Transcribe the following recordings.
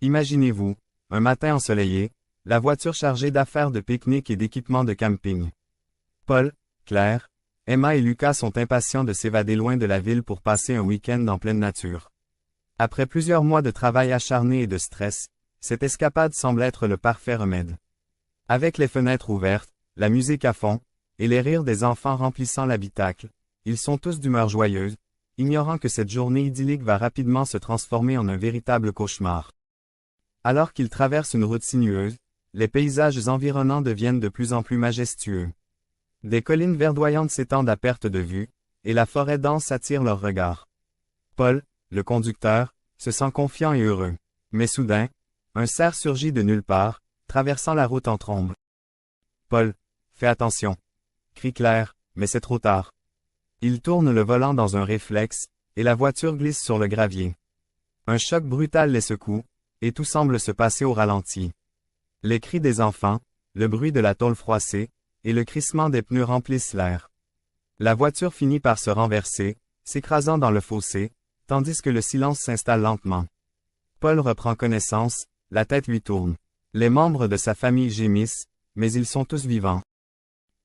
Imaginez-vous, un matin ensoleillé, la voiture chargée d'affaires de pique-nique et d'équipements de camping. Paul, Claire, Emma et Lucas sont impatients de s'évader loin de la ville pour passer un week-end en pleine nature. Après plusieurs mois de travail acharné et de stress, cette escapade semble être le parfait remède. Avec les fenêtres ouvertes, la musique à fond, et les rires des enfants remplissant l'habitacle, ils sont tous d'humeur joyeuse, ignorant que cette journée idyllique va rapidement se transformer en un véritable cauchemar. Alors qu'ils traversent une route sinueuse, les paysages environnants deviennent de plus en plus majestueux. Des collines verdoyantes s'étendent à perte de vue, et la forêt dense attire leurs regards. Paul, le conducteur, se sent confiant et heureux. Mais soudain, un cerf surgit de nulle part, traversant la route en trombe. « Paul, fais attention !» crie Claire, mais c'est trop tard. Il tourne le volant dans un réflexe, et la voiture glisse sur le gravier. Un choc brutal les secoue, et tout semble se passer au ralenti. Les cris des enfants, le bruit de la tôle froissée, et le crissement des pneus remplissent l'air. La voiture finit par se renverser, s'écrasant dans le fossé, tandis que le silence s'installe lentement. Paul reprend connaissance, la tête lui tourne. Les membres de sa famille gémissent, mais ils sont tous vivants.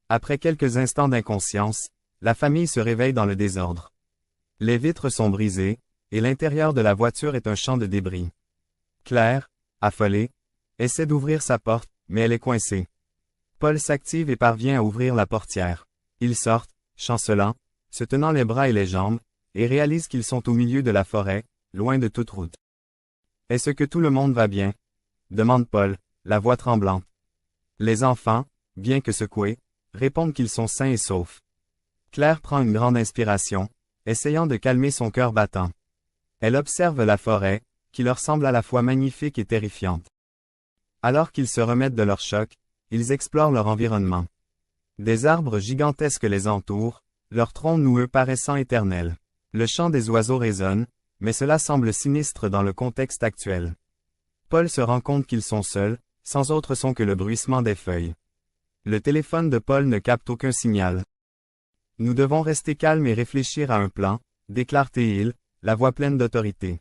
Après quelques instants d'inconscience, la famille se réveille dans le désordre. Les vitres sont brisées, et l'intérieur de la voiture est un champ de débris. Claire, affolée, essaie d'ouvrir sa porte, mais elle est coincée. Paul s'active et parvient à ouvrir la portière. Ils sortent, chancelant, se tenant les bras et les jambes, et réalisent qu'ils sont au milieu de la forêt, loin de toute route. « Est-ce que tout le monde va bien ?» demande Paul, la voix tremblante. Les enfants, bien que secoués, répondent qu'ils sont sains et saufs. Claire prend une grande inspiration, essayant de calmer son cœur battant. Elle observe la forêt, qui leur semble à la fois magnifique et terrifiante. Alors qu'ils se remettent de leur choc, ils explorent leur environnement. Des arbres gigantesques les entourent, leurs troncs noueux paraissant éternels. Le chant des oiseaux résonne, mais cela semble sinistre dans le contexte actuel. Paul se rend compte qu'ils sont seuls, sans autre son que le bruissement des feuilles. Le téléphone de Paul ne capte aucun signal. « Nous devons rester calmes et réfléchir à un plan », déclare Théil, la voix pleine d'autorité.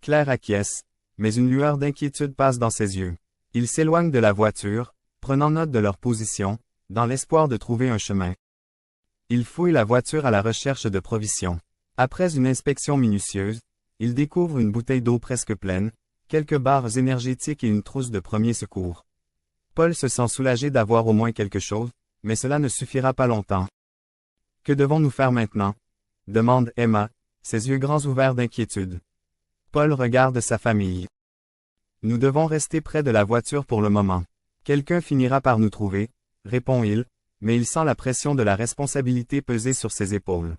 Claire acquiesce, mais une lueur d'inquiétude passe dans ses yeux. Il s'éloigne de la voiture, prenant note de leur position, dans l'espoir de trouver un chemin. Il fouille la voiture à la recherche de provisions. Après une inspection minutieuse, il découvre une bouteille d'eau presque pleine, quelques barres énergétiques et une trousse de premiers secours. Paul se sent soulagé d'avoir au moins quelque chose, mais cela ne suffira pas longtemps. « Que devons-nous faire maintenant ?» demande Emma, ses yeux grands ouverts d'inquiétude. Paul regarde sa famille. « Nous devons rester près de la voiture pour le moment. Quelqu'un finira par nous trouver, » répond-il, mais il sent la pression de la responsabilité peser sur ses épaules.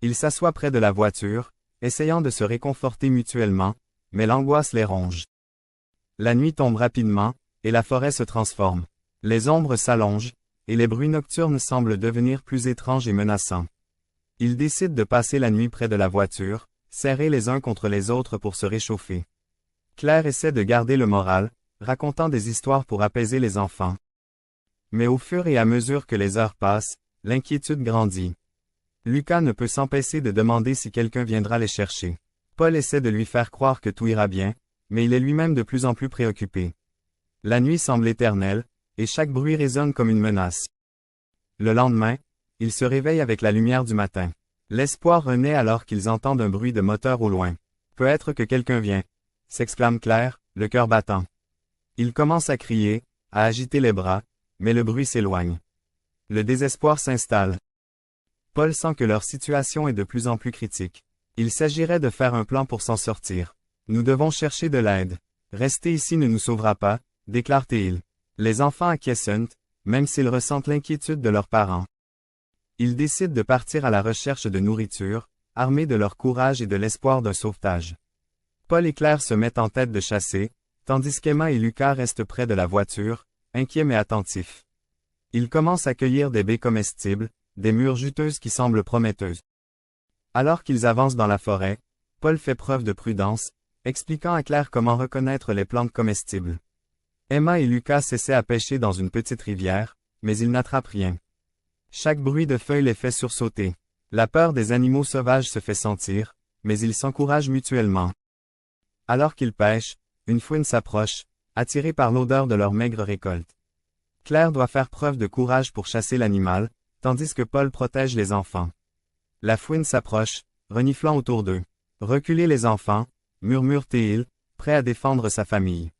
Il s'assoit près de la voiture, essayant de se réconforter mutuellement, mais l'angoisse les ronge. La nuit tombe rapidement, et la forêt se transforme. Les ombres s'allongent, et les bruits nocturnes semblent devenir plus étranges et menaçants. Ils décident de passer la nuit près de la voiture, serrés les uns contre les autres pour se réchauffer. Claire essaie de garder le moral, racontant des histoires pour apaiser les enfants. Mais au fur et à mesure que les heures passent, l'inquiétude grandit. Lucas ne peut s'empêcher de demander si quelqu'un viendra les chercher. Paul essaie de lui faire croire que tout ira bien, mais il est lui-même de plus en plus préoccupé. La nuit semble éternelle, et chaque bruit résonne comme une menace. Le lendemain, ils se réveillent avec la lumière du matin. L'espoir renaît alors qu'ils entendent un bruit de moteur au loin. « Peut-être que quelqu'un vient !» s'exclame Claire, le cœur battant. Ils commencent à crier, à agiter les bras, mais le bruit s'éloigne. Le désespoir s'installe. Paul sent que leur situation est de plus en plus critique. Il s'agirait de faire un plan pour s'en sortir. « Nous devons chercher de l'aide. Rester ici ne nous sauvera pas », déclare-t-il. Les enfants acquiescent, même s'ils ressentent l'inquiétude de leurs parents. Ils décident de partir à la recherche de nourriture, armés de leur courage et de l'espoir d'un sauvetage. Paul et Claire se mettent en tête de chasser, tandis qu'Emma et Lucas restent près de la voiture, inquiets mais attentifs. Ils commencent à cueillir des baies comestibles, des mûres juteuses qui semblent prometteuses. Alors qu'ils avancent dans la forêt, Paul fait preuve de prudence, expliquant à Claire comment reconnaître les plantes comestibles. Emma et Lucas essaient à pêcher dans une petite rivière, mais ils n'attrapent rien. Chaque bruit de feuilles les fait sursauter. La peur des animaux sauvages se fait sentir, mais ils s'encouragent mutuellement. Alors qu'ils pêchent, une fouine s'approche, attirée par l'odeur de leur maigre récolte. Claire doit faire preuve de courage pour chasser l'animal, tandis que Paul protège les enfants. La fouine s'approche, reniflant autour d'eux. Reculez les enfants, murmure Théil, prêt à défendre sa famille.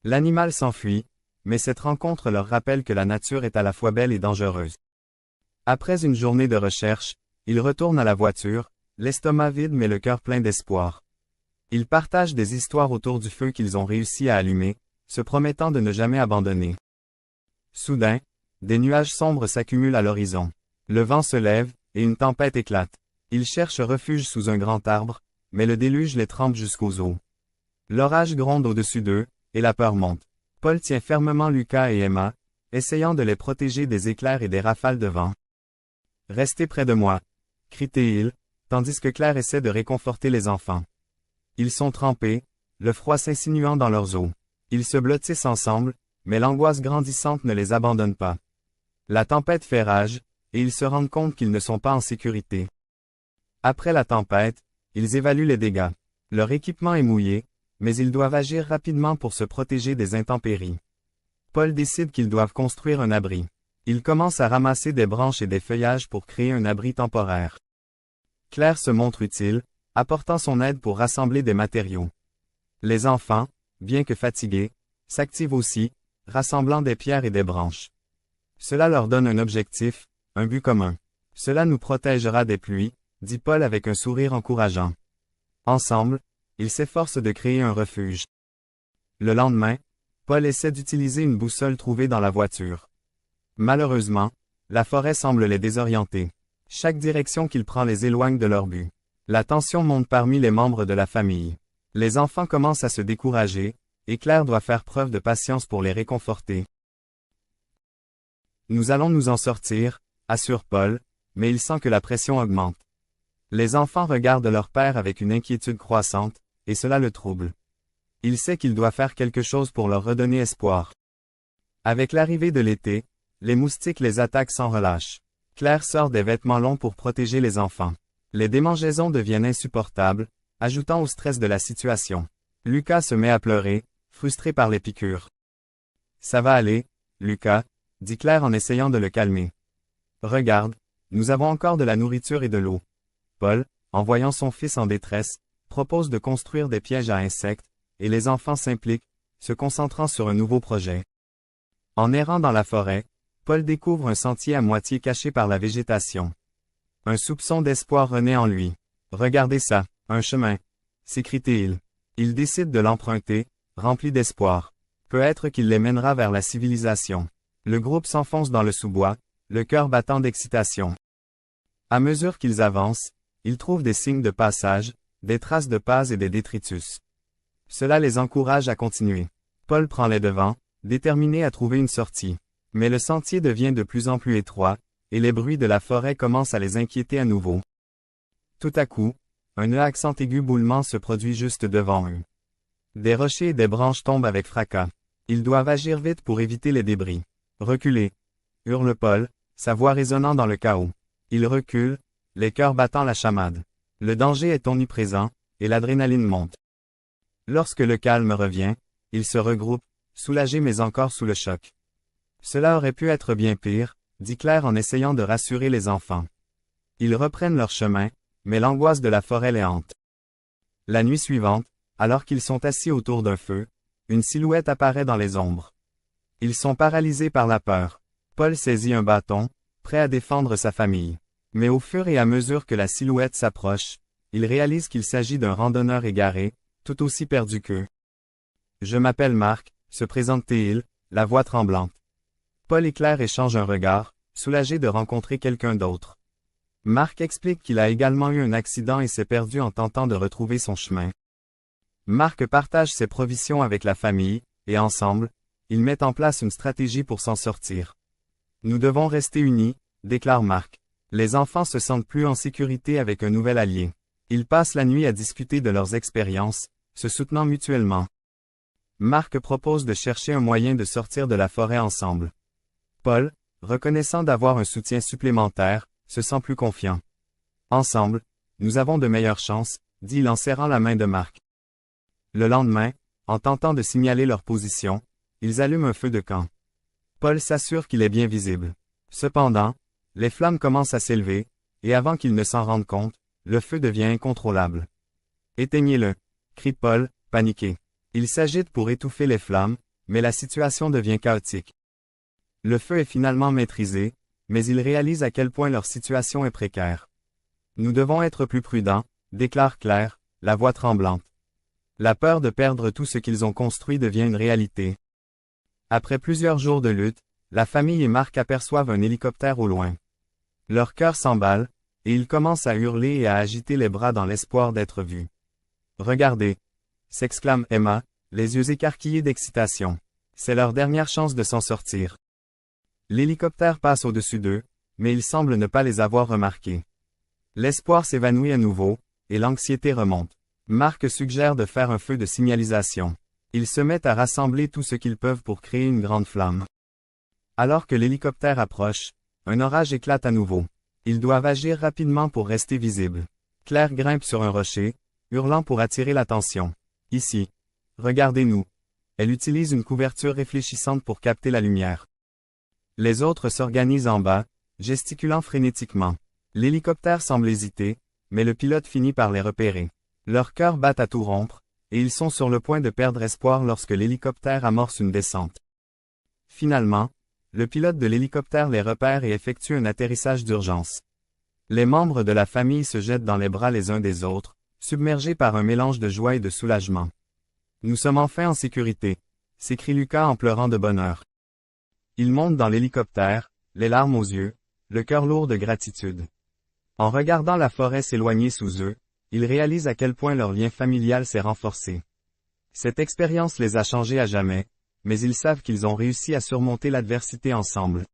L'animal s'enfuit, mais cette rencontre leur rappelle que la nature est à la fois belle et dangereuse. Après une journée de recherche, ils retournent à la voiture, l'estomac vide mais le cœur plein d'espoir. Ils partagent des histoires autour du feu qu'ils ont réussi à allumer, se promettant de ne jamais abandonner. Soudain, des nuages sombres s'accumulent à l'horizon. Le vent se lève, et une tempête éclate. Ils cherchent refuge sous un grand arbre, mais le déluge les trempe jusqu'aux os. L'orage gronde au-dessus d'eux, et la peur monte. Paul tient fermement Lucas et Emma, essayant de les protéger des éclairs et des rafales de vent. « Restez près de moi » crie Théil, tandis que Claire essaie de réconforter les enfants. Ils sont trempés, le froid s'insinuant dans leurs os. Ils se blottissent ensemble, mais l'angoisse grandissante ne les abandonne pas. La tempête fait rage, et ils se rendent compte qu'ils ne sont pas en sécurité. Après la tempête, ils évaluent les dégâts. Leur équipement est mouillé, mais ils doivent agir rapidement pour se protéger des intempéries. Paul décide qu'ils doivent construire un abri. Il commence à ramasser des branches et des feuillages pour créer un abri temporaire. Claire se montre utile, apportant son aide pour rassembler des matériaux. Les enfants, bien que fatigués, s'activent aussi, rassemblant des pierres et des branches. Cela leur donne un objectif, un but commun. Cela nous protégera des pluies, dit Paul avec un sourire encourageant. Ensemble, ils s'efforcent de créer un refuge. Le lendemain, Paul essaie d'utiliser une boussole trouvée dans la voiture. Malheureusement, la forêt semble les désorienter. Chaque direction qu'il prend les éloigne de leur but. La tension monte parmi les membres de la famille. Les enfants commencent à se décourager, et Claire doit faire preuve de patience pour les réconforter. Nous allons nous en sortir, assure Paul, mais il sent que la pression augmente. Les enfants regardent leur père avec une inquiétude croissante, et cela le trouble. Il sait qu'il doit faire quelque chose pour leur redonner espoir. Avec l'arrivée de l'été, les moustiques les attaquent sans relâche. Claire sort des vêtements longs pour protéger les enfants. Les démangeaisons deviennent insupportables, ajoutant au stress de la situation. Lucas se met à pleurer, frustré par les piqûres. « Ça va aller, Lucas » dit Claire en essayant de le calmer. « Regarde, nous avons encore de la nourriture et de l'eau. » Paul, en voyant son fils en détresse, propose de construire des pièges à insectes, et les enfants s'impliquent, se concentrant sur un nouveau projet. En errant dans la forêt, Paul découvre un sentier à moitié caché par la végétation. Un soupçon d'espoir renaît en lui. « Regardez ça, un chemin » s'écrie-t-il. Il décide de l'emprunter, rempli d'espoir. Peut-être qu'il les mènera vers la civilisation. Le groupe s'enfonce dans le sous-bois, le cœur battant d'excitation. À mesure qu'ils avancent, ils trouvent des signes de passage, des traces de pas et des détritus. Cela les encourage à continuer. Paul prend les devants, déterminé à trouver une sortie. Mais le sentier devient de plus en plus étroit, et les bruits de la forêt commencent à les inquiéter à nouveau. Tout à coup, un accent aigu boulement se produit juste devant eux. Des rochers et des branches tombent avec fracas. Ils doivent agir vite pour éviter les débris. « Reculez » hurle Paul, sa voix résonnant dans le chaos. Ils reculent, les cœurs battant la chamade. Le danger est omniprésent, et l'adrénaline monte. Lorsque le calme revient, ils se regroupent, soulagés mais encore sous le choc. Cela aurait pu être bien pire, dit Claire en essayant de rassurer les enfants. Ils reprennent leur chemin, mais l'angoisse de la forêt les hante. La nuit suivante, alors qu'ils sont assis autour d'un feu, une silhouette apparaît dans les ombres. Ils sont paralysés par la peur. Paul saisit un bâton, prêt à défendre sa famille. Mais au fur et à mesure que la silhouette s'approche, il réalise qu'il s'agit d'un randonneur égaré, tout aussi perdu qu'eux. « Je m'appelle Marc » se présente Théil, la voix tremblante. Paul et Claire échangent un regard, soulagés de rencontrer quelqu'un d'autre. Marc explique qu'il a également eu un accident et s'est perdu en tentant de retrouver son chemin. Marc partage ses provisions avec la famille, et ensemble, ils mettent en place une stratégie pour s'en sortir. « Nous devons rester unis » déclare Marc. Les enfants se sentent plus en sécurité avec un nouvel allié. Ils passent la nuit à discuter de leurs expériences, se soutenant mutuellement. Marc propose de chercher un moyen de sortir de la forêt ensemble. Paul, reconnaissant d'avoir un soutien supplémentaire, se sent plus confiant. Ensemble, nous avons de meilleures chances, dit-il en serrant la main de Marc. Le lendemain, En tentant de signaler leur position, ils allument un feu de camp. Paul s'assure qu'il est bien visible. Cependant, les flammes commencent à s'élever, et avant qu'ils ne s'en rendent compte, le feu devient incontrôlable. Éteignez-le, crie Paul, paniqué. Il s'agite pour étouffer les flammes, mais la situation devient chaotique. Le feu est finalement maîtrisé, mais ils réalisent à quel point leur situation est précaire. Nous devons être plus prudents, déclare Claire, la voix tremblante. La peur de perdre tout ce qu'ils ont construit devient une réalité. Après plusieurs jours de lutte, la famille et Marc aperçoivent un hélicoptère au loin. Leur cœur s'emballe, et ils commencent à hurler et à agiter les bras dans l'espoir d'être vus. Regardez! S'exclame Emma, les yeux écarquillés d'excitation. C'est leur dernière chance de s'en sortir. L'hélicoptère passe au-dessus d'eux, mais ils semblent ne pas les avoir remarqués. L'espoir s'évanouit à nouveau, et l'anxiété remonte. Marc suggère de faire un feu de signalisation. Ils se mettent à rassembler tout ce qu'ils peuvent pour créer une grande flamme. Alors que l'hélicoptère approche, un orage éclate à nouveau. Ils doivent agir rapidement pour rester visibles. Claire grimpe sur un rocher, hurlant pour attirer l'attention. Ici. Regardez-nous. Elle utilise une couverture réfléchissante pour capter la lumière. Les autres s'organisent en bas, gesticulant frénétiquement. L'hélicoptère semble hésiter, mais le pilote finit par les repérer. Leurs cœurs battent à tout rompre, et ils sont sur le point de perdre espoir lorsque l'hélicoptère amorce une descente. Finalement, le pilote de l'hélicoptère les repère et effectue un atterrissage d'urgence. Les membres de la famille se jettent dans les bras les uns des autres, submergés par un mélange de joie et de soulagement. « Nous sommes enfin en sécurité », s'écrie Lucas en pleurant de bonheur. Ils montent dans l'hélicoptère, les larmes aux yeux, le cœur lourd de gratitude. En regardant la forêt s'éloigner sous eux, ils réalisent à quel point leur lien familial s'est renforcé. Cette expérience les a changés à jamais, mais ils savent qu'ils ont réussi à surmonter l'adversité ensemble.